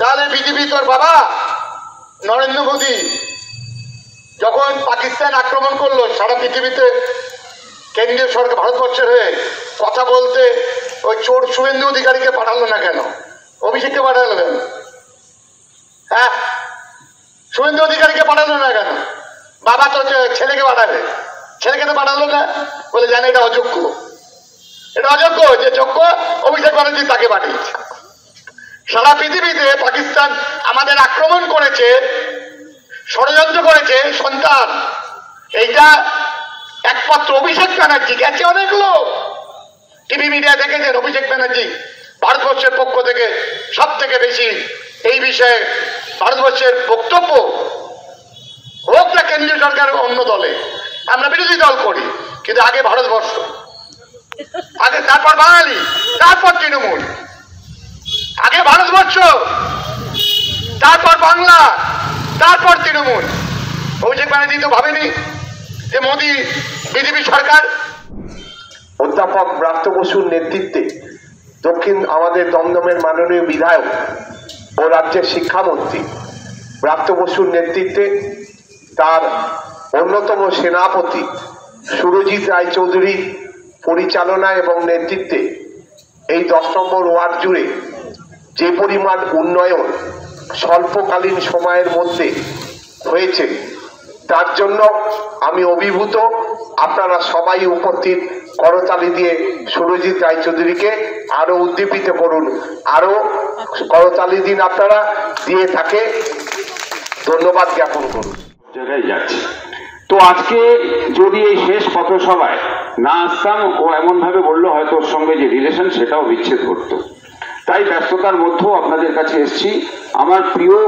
তাহলে বিজেপি তোর বাবা নরেন্দ্র মোদী যখন পাকিস্তান আক্রমণ করলো সারা পৃথিবীতে কেন্দ্রীয় সরকার ভারতবর্ষের হয়ে কথা বলতে ওই চোর শুভেন্দু অধিকারীকে পাঠালো না কেন? অভিষেককে পাঠালো কেন? হ্যাঁ, শুভেন্দু অধিকারীকে পাঠালো না কেন? বাবা তো ছেলেকে পাঠাবে, ছেলেকে তো পাঠালো না, বলে জানে এটা অযোগ্য, এটা অযোগ্য, যে যোগ্য অভিষেক ব্যানার্জি তাকে পাঠিয়েছে। সারা পৃথিবীতে পাকিস্তান আমাদের আক্রমণ করেছে, ষড়যন্ত্র করেছে সন্তান, এইটা একমাত্র অভিষেক ব্যানার্জি। গেছে অনেক লোক, টিভি মিডিয়া দেখেছেন অভিষেক ব্যানার্জি ভারতবর্ষের পক্ষ থেকে সব থেকে বেশি এই বিষয়ে ভারতবর্ষের বক্তব্য হোক না কেন্দ্রীয় সরকার অন্য দলে, আমরা বিরোধী দল করি, কিন্তু আগে ভারতবর্ষ, আগে তারপর বাঙালি, তারপর তৃণমূল, আগে ভারতবর্ষ, তারপর বাংলা, তারপর তৃণমূল। অভিষেক ব্যানার্জি তো ভাবেনি যে মোদী বিজেপি সরকার। অধ্যাপক ব্রাত্য বসুর নেতৃত্বে দক্ষিণ আমাদের দমদমের মাননীয় বিধায়ক ও রাজ্যের শিক্ষামন্ত্রী ব্রাত্য বসুর নেতৃত্বে তার অন্যতম সেনাপতি সুরজিৎ রায়চৌধুরী পরিচালনা এবং নেতৃত্বে এই 10 নম্বর ওয়ার্ড জুড়ে যে পরিমাণ উন্নয়ন স্বল্পকালীন সময়ের মধ্যে হয়েছে তার জন্য আমি অভিভূত। আপনারা সবাই উপস্থিত করতালি দিয়ে সুরজিৎ রায়চৌধুরীকে আরো উদ্দীপিত করুন, আরো করতালি দিন, আপনারা দিয়ে তাকে ধন্যবাদ জ্ঞাপন করুন। জায়গায় যাচ্ছে তো আজকে যদি এই শেষ পথসভায় না আসতাম, ও এমন ভাবে বললো হয়তো ওর সঙ্গে যে রিলেশন সেটাও বিচ্ছেদ করতো, তাই ব্যস্ততার মধ্যেও আপনাদের কাছে এসেছি আমার প্রিয়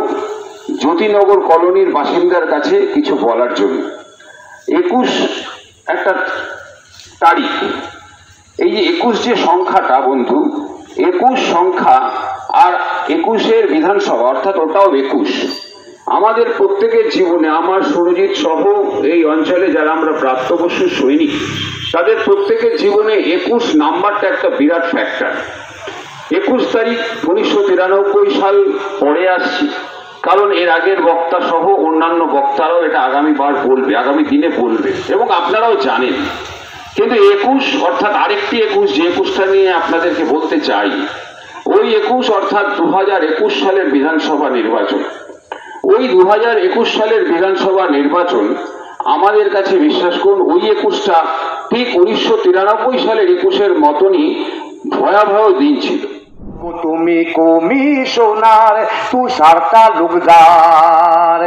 জ্যোতিনগর কলোনির বাসিন্দার কাছে কিছু বলার জন্য। 21 একটা তারিখ, এই যে 21 যে সংখ্যাটা বন্ধু, 21 সংখ্যা আর 21-এর বিধানসভা অর্থাৎ ওটাও 21, আমাদের প্রত্যেকের জীবনে, আমার সুরজিৎ সহ এই অঞ্চলে যারা আমরা প্রাপ্তবয়স্ক সৈনিক তাদের প্রত্যেকের জীবনে 21 নাম্বারটা একটা বিরাট ফ্যাক্টর। 21 তারিখ 1993 সাল পরে আসছি, কারণ এর আগের বক্তা সহ অন্যান্য বক্তারাও এটা আগামীবার বলবে, আগামী দিনে বলবে এবং আপনারাও জানেন। কিন্তু 21 অর্থাৎ আরেকটি 21, যে 21টা নিয়ে আপনাদেরকে বলতে চাই, ওই 21 অর্থাৎ 2021 সালের বিধানসভা নির্বাচন। ওই 2021 সালের বিধানসভা নির্বাচন আমাদের কাছে, বিশ্বাস করুন, ওই 21টা ঠিক 1993 সালের 21-এর মতনই ভয়াবহ দিন ছিল। তুমি কমিশনার তুষার তালুকদার,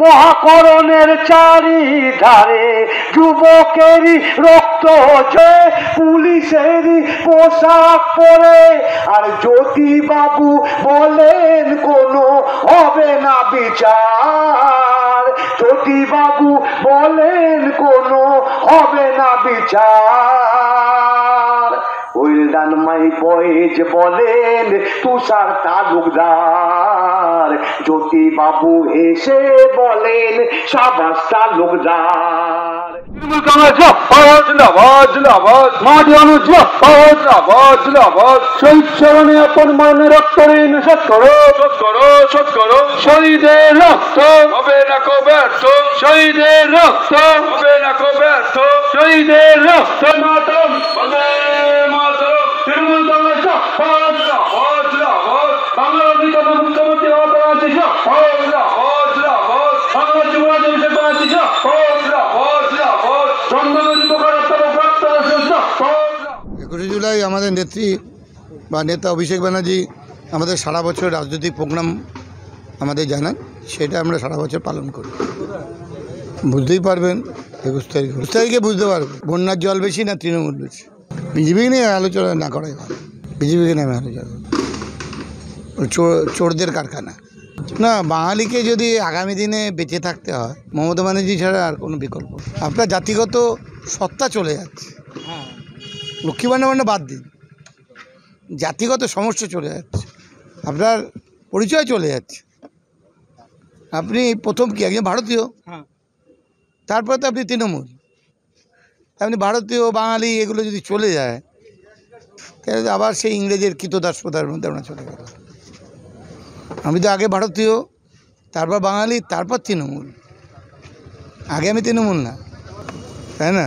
মহাকরণের চারিধারে যুবকেরই রক্ত ঝরে, পুলিশেরই পোশাক পরে, আর জ্যোতিবাবু বলেন কোনো হবে না বিচার, জ্যোতিবাবু বলেন কোনো হবে না বিচার। ওয়েলডান মাই বয়েজ বলেন তুষার তালুকদার, জ্যোতিবাবু এসে বলেন সাবাস তালুকদার। শহীদ চরণে আপন মনে রক্ত ঋণ শোধ করো, শোধ করো, শোধ করো। শহীদের রক্ত হবে না কো ব্যর্থ, শহীদের রক্ত হবে না কো ব্যর্থ, শহীদের রক্ত মাতম বন্দে মাতরম। তৃণমূল কংগ্রেস বাংলার অন্যতম মুখ্যমন্ত্রী মমতা ব্যানার্জি বাংলার যুবরাজ অভিষেক ব্যানার্জি চন্দ্রবাবু 21 জুলাই আমাদের নেত্রী বা নেতা অভিষেক ব্যানার্জি আমাদের সারা বছর রাজনৈতিক প্রোগ্রাম আমাদের জানান, সেটা আমরা সারা বছর পালন করি। বুঝতেই পারবেন 21 তারিখে বুঝতে পারবেন বন্যার জল বেশি না তৃণমূল বেশি। বিজেপিকে নিয়ে আলোচনা না করাই ভালো, বিজেপিকে নিয়ে আলোচনা, চোরদের কারখানা না। বাঙালিকে যদি আগামী দিনে বেঁচে থাকতে হয় মমতা ব্যানার্জি ছাড়া আর কোনো বিকল্প। আপনার জাতিগত সত্তা চলে যাচ্ছে, লক্ষ্মী ভাণ্ডার বাদ দিন, জাতিগত সমস্যা চলে যাচ্ছে, আপনার পরিচয় চলে যাচ্ছে। আপনি প্রথম কি একজন ভারতীয়, তারপরে তো আপনি তৃণমূল, আপনি ভারতীয় বাঙালি এগুলো যদি চলে যায় তাহলে আবার সেই ইংরেজের কৃতদাসতার মধ্যে আমরা চলে গেলাম। আমি তো আগে ভারতীয়, তারপর বাঙালি, তারপর তৃণমূল। আগে আমি তৃণমূল না, তাই না?